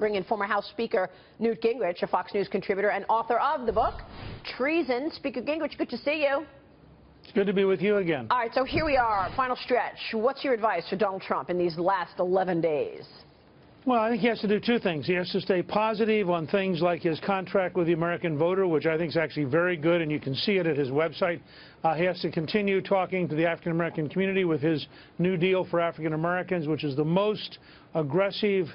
bring in former House Speaker Newt Gingrich, a Fox News contributor and author of the book, Treason. Speaker Gingrich, good to see you. It's good to be with you again. All right, so here we are, final stretch. What's your advice for Donald Trump in these last 11 days? Well, I think he has to do two things. He has to stay positive on things like his contract with the American voter, which I think is actually very good, and you can see it at his website. He has to continue talking to the African-American community with his New Deal for African Americans, which is the most aggressive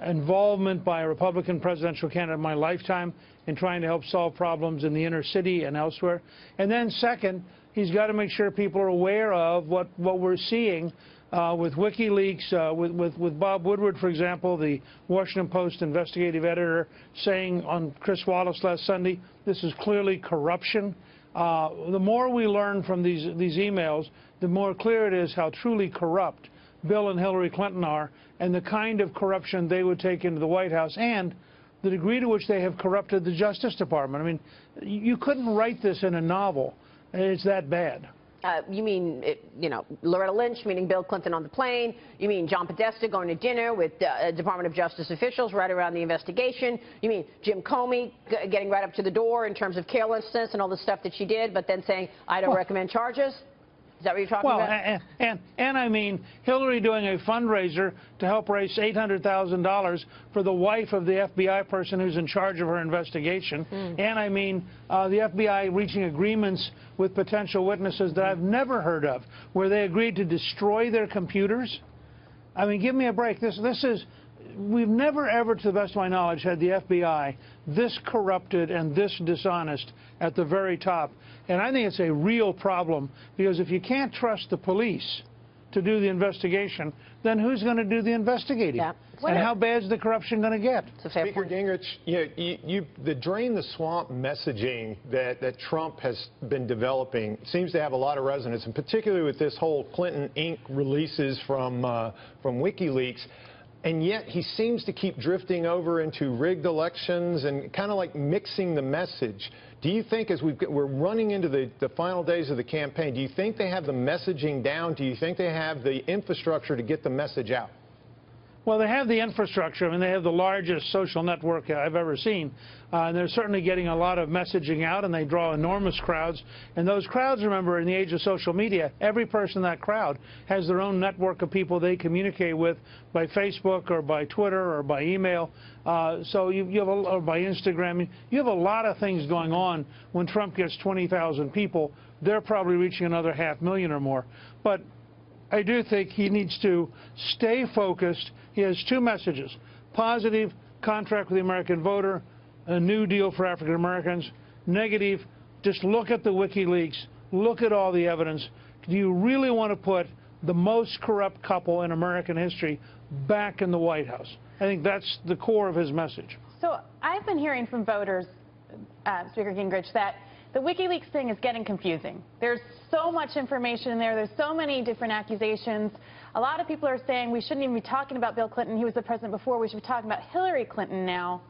involvement by a Republican presidential candidate in my lifetime in trying to help solve problems in the inner city and elsewhere. And then second, he's got to make sure people are aware of what we're seeing with WikiLeaks, with Bob Woodward, for example, the Washington Post investigative editor, saying on Chris Wallace last Sunday, this is clearly corruption. The more we learn from these emails, the more clear it is how truly corrupt Bill and Hillary Clinton are, and the kind of corruption they would take into the White House, and the degree to which they have corrupted the Justice Department. I mean, you couldn't write this in a novel. It's that bad. You mean, Loretta Lynch meeting Bill Clinton on the plane. You mean John Podesta going to dinner with Department of Justice officials right around the investigation. You mean Jim Comey getting right up to the door in terms of carelessness and all the stuff that she did, but then saying, I don't recommend charges? Is that what you're talking about? And I mean Hillary doing a fundraiser to help raise $800,000 for the wife of the FBI person who's in charge of her investigation. And I mean the FBI reaching agreements with potential witnesses that I've never heard of, where they agreed to destroy their computers. I mean, give me a break. This is... We've never, ever, to the best of my knowledge, had the FBI this corrupted and this dishonest at the very top. And I think it's a real problem, because if you can't trust the police to do the investigation, then who's going to do the investigating? Yeah. And how bad is the corruption going to get? Speaker Gingrich, the drain the swamp messaging that Trump has been developing seems to have a lot of resonance, and particularly with this whole Clinton Inc. releases from WikiLeaks. And yet he seems to keep drifting over into rigged elections and kind of like mixing the message. Do you think, as we're running into the final days of the campaign, do you think they have the messaging down? Do you think they have the infrastructure to get the message out? Well, they have the infrastructure. I mean, they have the largest social network I've ever seen. And they're certainly getting a lot of messaging out, and they draw enormous crowds. And those crowds, remember, in the age of social media, every person in that crowd has their own network of people they communicate with by Facebook or by Twitter or by email. So you have or by Instagram. You have a lot of things going on. When Trump gets 20,000 people, they're probably reaching another 500,000 or more. But I do think he needs to stay focused. He has two messages: positive, contract with the American voter, a New Deal for African Americans; negative, just look at the WikiLeaks, look at all the evidence. Do you really want to put the most corrupt couple in American history back in the White House? I think that's the core of his message. So I've been hearing from voters, Speaker Gingrich, that the WikiLeaks thing is getting confusing. There's so much information in there. There's so many different accusations. A lot of people are saying we shouldn't even be talking about Bill Clinton. He was the president before. We should be talking about Hillary Clinton now.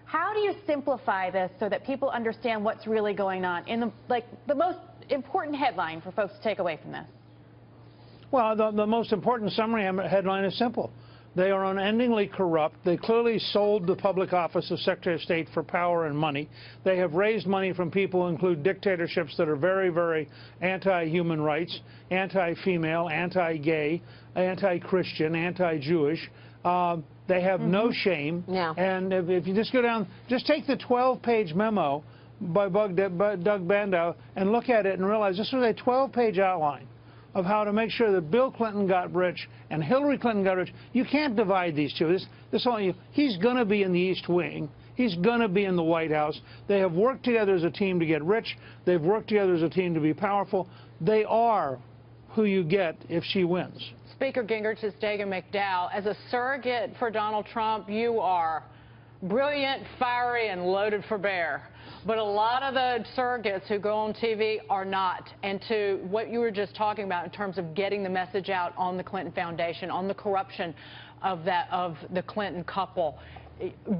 How do you simplify this so that people understand what's really going on in the most important headline for folks to take away from this? Well, the most important summary headline is simple. They are unendingly corrupt. They clearly sold the public office of Secretary of State for power and money. They have raised money from people who include dictatorships that are very, very anti-human rights, anti-female, anti-gay, anti-Christian, anti-Jewish. They have no shame. Yeah. And if you just go down, just take the 12-page memo by Doug Bandow and look at it and realize this was a 12-page outline of how to make sure that Bill Clinton got rich and Hillary Clinton got rich. You can't divide these two. He's going to be in the East Wing. He's going to be in the White House. They have worked together as a team to get rich. They've worked together as a team to be powerful. They are who you get if she wins. Speaker Gingrich, is Dagan McDowell. As a surrogate for Donald Trump, you are brilliant, fiery, and loaded for bear. But a lot of the surrogates who go on TV are not. And to what you were just talking about in terms of getting the message out on the Clinton Foundation, on the corruption of the Clinton couple,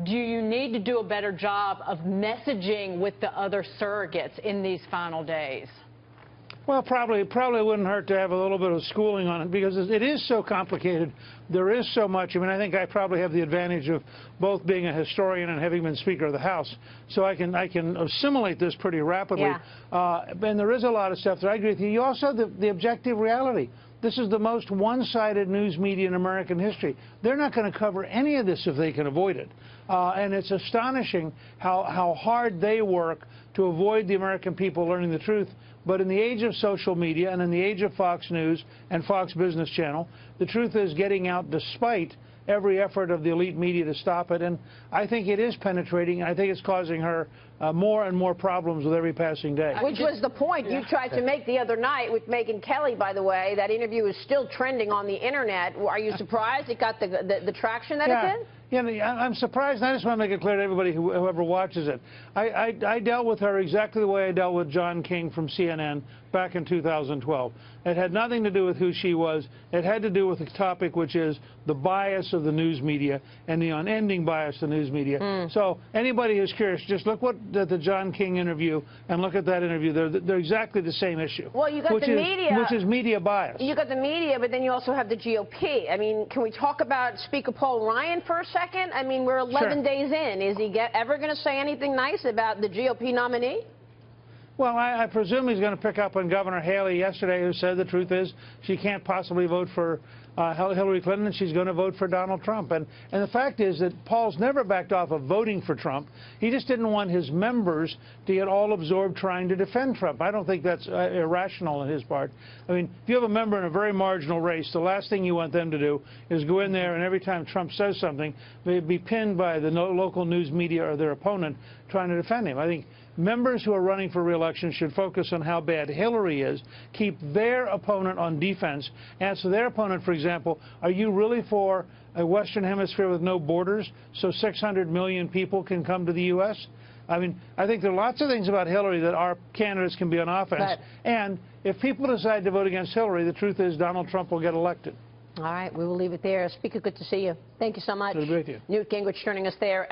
do you need to do a better job of messaging with the other surrogates in these final days? Well, probably wouldn't hurt to have a little bit of schooling on it, because it is so complicated. There is so much. I mean, I think I probably have the advantage of both being a historian and having been Speaker of the House, so I can assimilate this pretty rapidly. Yeah. And there is a lot of stuff that I agree with you. You also have the objective reality. This is the most one-sided news media in American history. They're not going to cover any of this if they can avoid it. And it's astonishing how hard they work to avoid the American people learning the truth. But in the age of social media and in the age of Fox News and Fox Business Channel, the truth is getting out despite every effort of the elite media to stop it. And I think it is penetrating. I think it's causing her more and more problems with every passing day. Which was the point you tried to make the other night with Megyn Kelly, by the way. That interview is still trending on the Internet. Are you surprised it got the traction that it did? Yeah, I'm surprised. I just want to make it clear to everybody, whoever watches it. I dealt with her exactly the way I dealt with John King from CNN back in 2012. It had nothing to do with who she was. It had to do with the topic, which is the bias of the news media and the unending bias of the news media. So anybody who's curious, just look at the John King interview and look at that interview. They're exactly the same issue. Well, you got the media. Which is media bias. You got the media, but then you also have the GOP. I mean, can we talk about Speaker Paul Ryan for a second? I mean, we're 11 days in. Is he ever going to say anything nice about the GOP nominee? Well, I presume he's going to pick up on Governor Haley yesterday, who said the truth is she can't possibly vote for Hillary Clinton, and she's going to vote for Donald Trump. And the fact is that Paul's never backed off of voting for Trump. He just didn't want his members to get all absorbed trying to defend Trump. I don't think that's irrational on his part. I mean, if you have a member in a very marginal race, the last thing you want them to do is go in there and every time Trump says something, be pinned by the local news media or their opponent trying to defend him. I think members who are running for re-election should focus on how bad Hillary is, keep their opponent on defense, answer their opponent, for example, are you really for a Western Hemisphere with no borders so 600 million people can come to the U.S.? I mean, I think there are lots of things about Hillary that our candidates can be on offense. Right. And if people decide to vote against Hillary, the truth is Donald Trump will get elected. All right, we will leave it there. Speaker, good to see you. Thank you so much. Good to be with you. Newt Gingrich joining us there.